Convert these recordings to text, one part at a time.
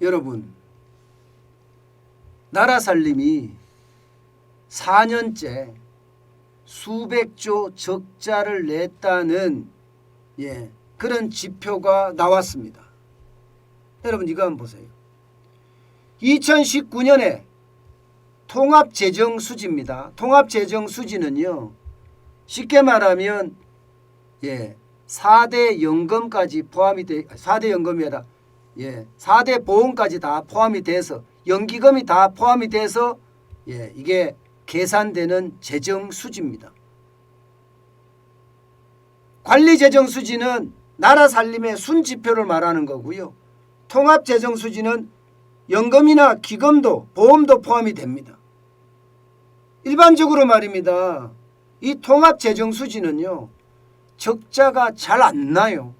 여러분, 나라 살림이 4년째 수백조 적자를 냈다는 그런 지표가 나왔습니다. 여러분 이거 한번 보세요. 2019년에 통합재정수지입니다. 통합재정수지는요, 쉽게 말하면 4대 연금까지 포함이 돼, 4대 연금이 아니라 4대 보험까지 다 포함이 돼서, 연기금이 다 포함이 돼서 이게 계산되는 재정수지입니다. 관리재정수지는 나라 살림의 순지표를 말하는 거고요. 통합재정수지는 연금이나 기금도 보험도 포함이 됩니다. 일반적으로 말입니다. 이 통합재정수지는요, 적자가 잘 안 나요.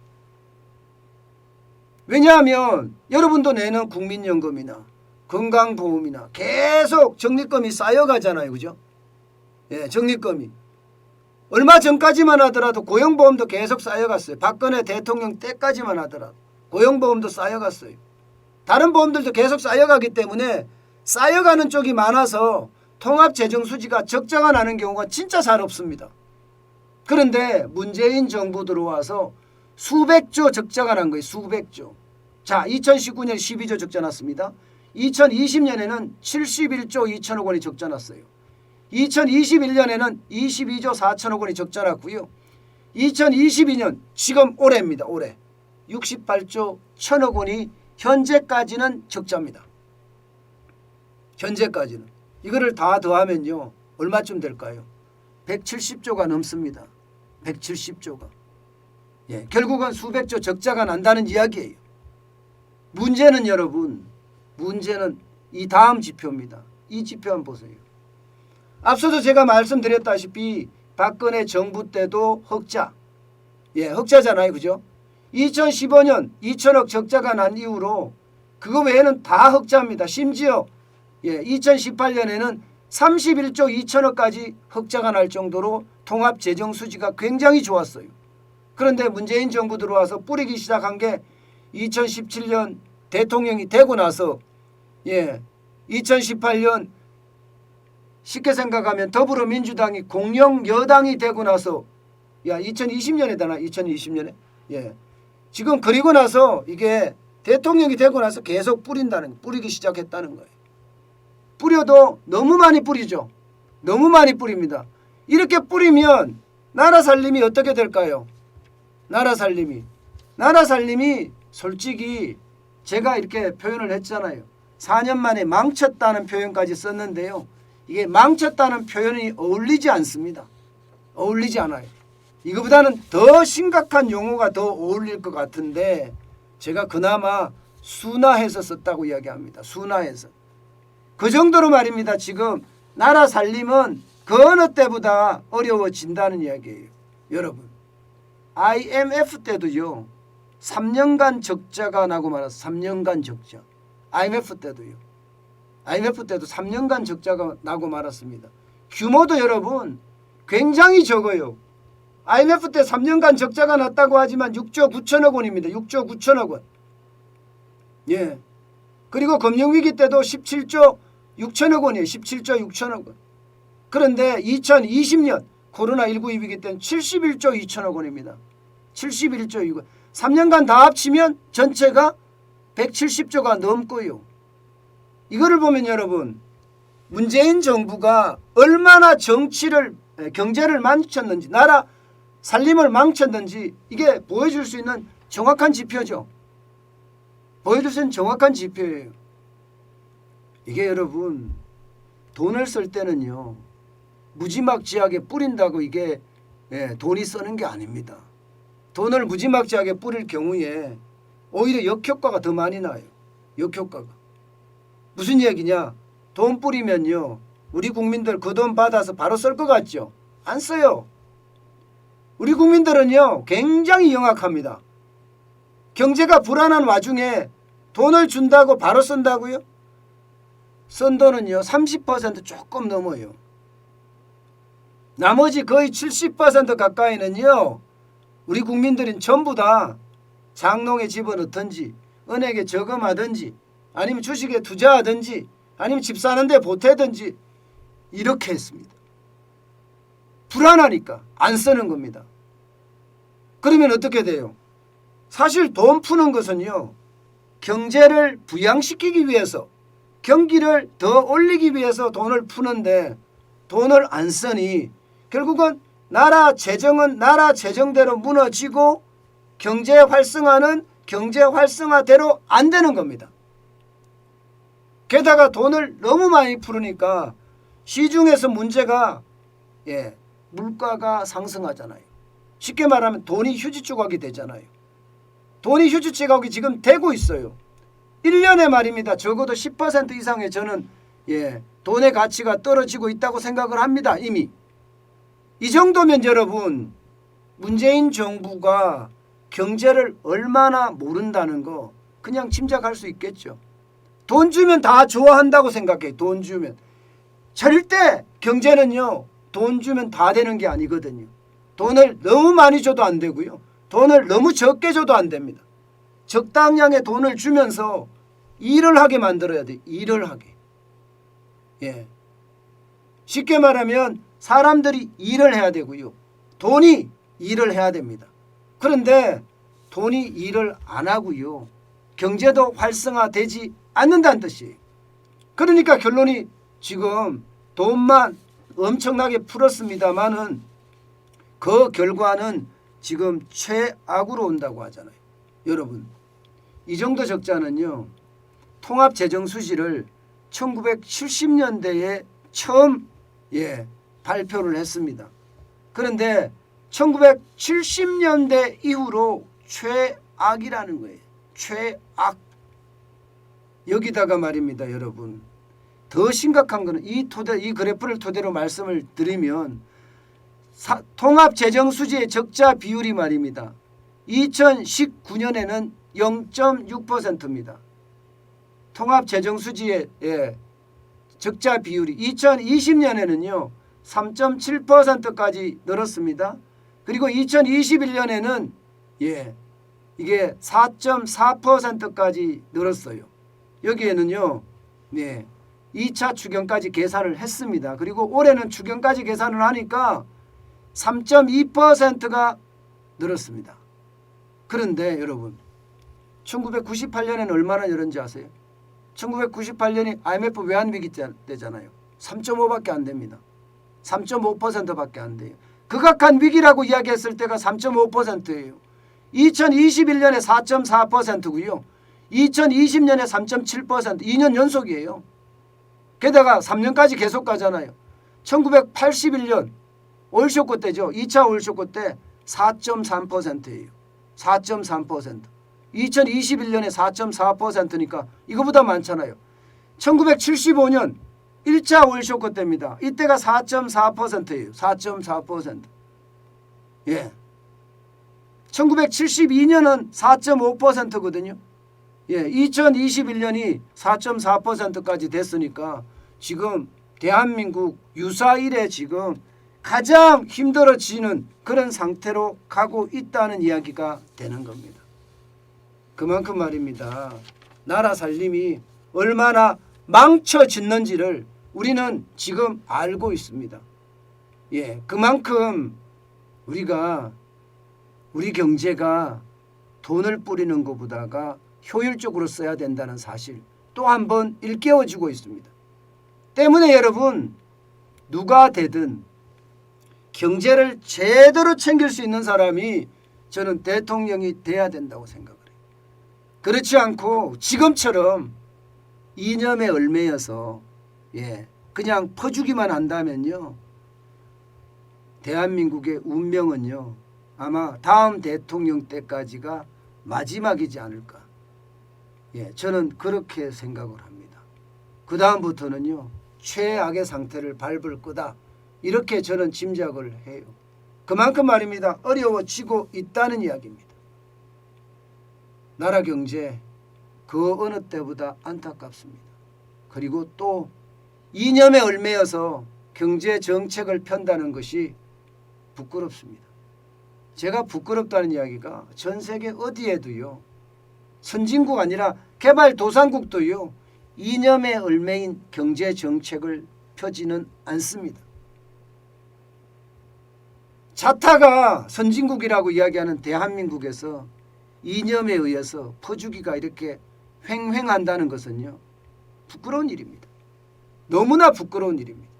왜냐하면 여러분도 내는 국민연금이나 건강보험이나 계속 적립금이 쌓여가잖아요. 그죠? 적립금이. 얼마 전까지만 하더라도 고용보험도 계속 쌓여갔어요. 박근혜 대통령 때까지만 하더라도 고용보험도 쌓여갔어요. 다른 보험들도 계속 쌓여가기 때문에 쌓여가는 쪽이 많아서 통합재정수지가 적자가 나는 경우가 진짜 잘 없습니다. 그런데 문재인 정부 들어와서 수백조 적자가 난 거예요. 수백조. 자, 2019년 12조 적자 났습니다. 2020년에는 71조 2천억 원이 적자 났어요. 2021년에는 22조 4천억 원이 적자 났고요. 2022년 지금 올해입니다. 올해 68조 1천억 원이 현재까지는 적자입니다. 현재까지는. 이거를 다 더하면요, 얼마쯤 될까요? 170조가 넘습니다. 170조가. 결국은 수백조 적자가 난다는 이야기예요. 문제는 여러분, 문제는 이 다음 지표입니다. 이 지표 한번 보세요. 앞서도 제가 말씀드렸다시피 박근혜 정부 때도 흑자. 흑자잖아요. 그죠? 2015년 2천억 적자가 난 이후로 그거 외에는 다 흑자입니다. 심지어 2018년에는 31조 2천억까지 흑자가 날 정도로 통합재정수지가 굉장히 좋았어요. 그런데 문재인 정부 들어와서 뿌리기 시작한 게 2017년 대통령이 되고 나서 2018년 쉽게 생각하면 더불어민주당이 공영 여당이 되고 나서 2020년에 되나 2020년에 지금 그리고 나서 이게 대통령이 되고 나서 계속 뿌리기 시작했다는 거예요. 뿌려도 너무 많이 뿌리죠. 너무 많이 뿌립니다. 이렇게 뿌리면 나라 살림이 어떻게 될까요? 나라 살림이 솔직히 제가 이렇게 표현을 했잖아요. 4년 만에 망쳤다는 표현까지 썼는데요. 이게 망쳤다는 표현이 어울리지 않습니다. 어울리지 않아요. 이거보다는 더 심각한 용어가 더 어울릴 것 같은데 제가 그나마 순화해서 썼다고 이야기합니다. 순화해서. 그 정도로 말입니다. 지금 나라 살림은 그 어느 때보다 어려워진다는 이야기예요. 여러분, IMF 때도요, 3년간 적자가 나고 말았어요. 3년간 적자. IMF 때도요. IMF 때도 3년간 적자가 나고 말았습니다. 규모도 여러분 굉장히 적어요. IMF 때 3년간 적자가 났다고 하지만 6조 9천억 원입니다. 6조 9천억 원. 그리고 금융위기 때도 17조 6천억 원이에요. 17조 6천억 원. 그런데 2020년 코로나19 위기 때는 71조 2천억 원입니다. 71조 2천. 3년간 다 합치면 전체가 170조가 넘고요. 이거를 보면 여러분, 문재인 정부가 얼마나 경제를 망쳤는지, 나라 살림을 망쳤는지 이게 보여줄 수 있는 정확한 지표죠. 보여줄 수 있는 정확한 지표예요. 이게 여러분, 돈을 쓸 때는요, 무지막지하게 뿌린다고 이게 돈이 쓰는 게 아닙니다. 돈을 무지막지하게 뿌릴 경우에 오히려 역효과가 더 많이 나요. 역효과가. 무슨 얘기냐? 돈 뿌리면요, 우리 국민들 그 돈 받아서 바로 쓸 것 같죠? 안 써요. 우리 국민들은요, 굉장히 영악합니다. 경제가 불안한 와중에 돈을 준다고 바로 쓴다고요? 쓴 돈은요 30% 조금 넘어요. 나머지 거의 70% 가까이는요, 우리 국민들은 전부 다 장롱에 집어넣든지 은행에 저금하든지 아니면 주식에 투자하든지 아니면 집 사는데 보태든지 이렇게 했습니다. 불안하니까 안 쓰는 겁니다. 그러면 어떻게 돼요? 사실 돈 푸는 것은요, 경제를 부양시키기 위해서, 경기를 더 올리기 위해서 돈을 푸는데 돈을 안 쓰니 결국은 나라 재정은 나라 재정대로 무너지고 경제 활성화는 경제 활성화대로 안 되는 겁니다. 게다가 돈을 너무 많이 풀으니까 시중에서 문제가 물가가 상승하잖아요. 쉽게 말하면 돈이 휴지 조각이 되잖아요. 돈이 휴지 조각이 지금 되고 있어요. 1년에 말입니다. 적어도 10% 이상의 저는 돈의 가치가 떨어지고 있다고 생각을 합니다. 이미. 이 정도면 여러분, 문재인 정부가 경제를 얼마나 모른다는 거 그냥 짐작할 수 있겠죠. 돈 주면 다 좋아한다고 생각해요. 돈 주면. 절대 경제는요, 돈 주면 다 되는 게 아니거든요. 돈을 너무 많이 줘도 안 되고요. 돈을 너무 적게 줘도 안 됩니다. 적당량의 돈을 주면서 일을 하게 만들어야 돼요. 일을 하게. 쉽게 말하면 사람들이 일을 해야 되고요. 돈이 일을 해야 됩니다. 그런데 돈이 일을 안 하고요. 경제도 활성화되지 않는다는 뜻이에요. 그러니까 결론이 지금 돈만 엄청나게 풀었습니다마는 그 결과는 지금 최악으로 온다고 하잖아요. 여러분, 이 정도 적자는요, 통합재정수지를 1970년대에 처음 발표를 했습니다. 그런데 1970년대 이후로 최악이라는 거예요. 최악. 여기다가 말입니다, 여러분. 더 심각한 거는 이 그래프를 토대로 말씀을 드리면 통합재정수지의 적자 비율이 말입니다. 2019년에는 0.6%입니다. 통합재정수지의 적자 비율이 2020년에는요 3.7%까지 늘었습니다. 그리고 2021년에는 이게 4.4%까지 늘었어요. 여기에는요 2차 추경까지 계산을 했습니다. 그리고 올해는 추경까지 계산을 하니까 3.2%가 늘었습니다. 그런데 여러분, 1998년에는 얼마나 늘었는지 아세요? 1998년이 IMF 외환위기 때잖아요. 3.5밖에 안 됩니다. 3.5%밖에 안 돼요. 극악한 위기라고 이야기했을 때가 3.5%예요. 2021년에 4.4%고요. 2020년에 3.7%, 2년 연속이에요. 게다가 3년까지 계속 가잖아요. 1981년 올쇼크 때죠. 2차 올쇼크 때 4.3%예요. 4.3%. 2021년에 4.4%니까 이거보다 많잖아요. 1975년 1차 올쇼크 때입니다. 이때가 4.4%예요. 4.4%. 1972년은 4.5%거든요. 2021년이 4.4%까지 됐으니까 지금 대한민국 유사 이래 지금 가장 힘들어지는 그런 상태로 가고 있다는 이야기가 되는 겁니다. 그만큼 말입니다. 나라 살림이 얼마나 망쳐졌는지를 우리는 지금 알고 있습니다. 그만큼 우리 경제가 돈을 뿌리는 것보다가 효율적으로 써야 된다는 사실 또 한 번 일깨워지고 있습니다. 때문에 여러분, 누가 되든 경제를 제대로 챙길 수 있는 사람이 저는 대통령이 돼야 된다고 생각을 해요. 그렇지 않고 지금처럼 이념에 얽매여서 그냥 퍼주기만 한다면요, 대한민국의 운명은요 아마 다음 대통령 때까지가 마지막이지 않을까. 저는 그렇게 생각을 합니다. 그 다음부터는요 최악의 상태를 밟을 거다. 이렇게 저는 짐작을 해요. 그만큼 말입니다. 어려워지고 있다는 이야기입니다. 나라 경제 그 어느 때보다 안타깝습니다. 그리고 또 이념에 얽매여서 경제 정책을 편다는 것이 부끄럽습니다. 제가 부끄럽다는 이야기가 전 세계 어디에도요 선진국 아니라 개발도상국도요. 이념의 얼매인 경제정책을 펴지는 않습니다. 자타가 선진국이라고 이야기하는 대한민국에서 이념에 의해서 퍼주기가 이렇게 횡행한다는 것은요. 부끄러운 일입니다. 너무나 부끄러운 일입니다.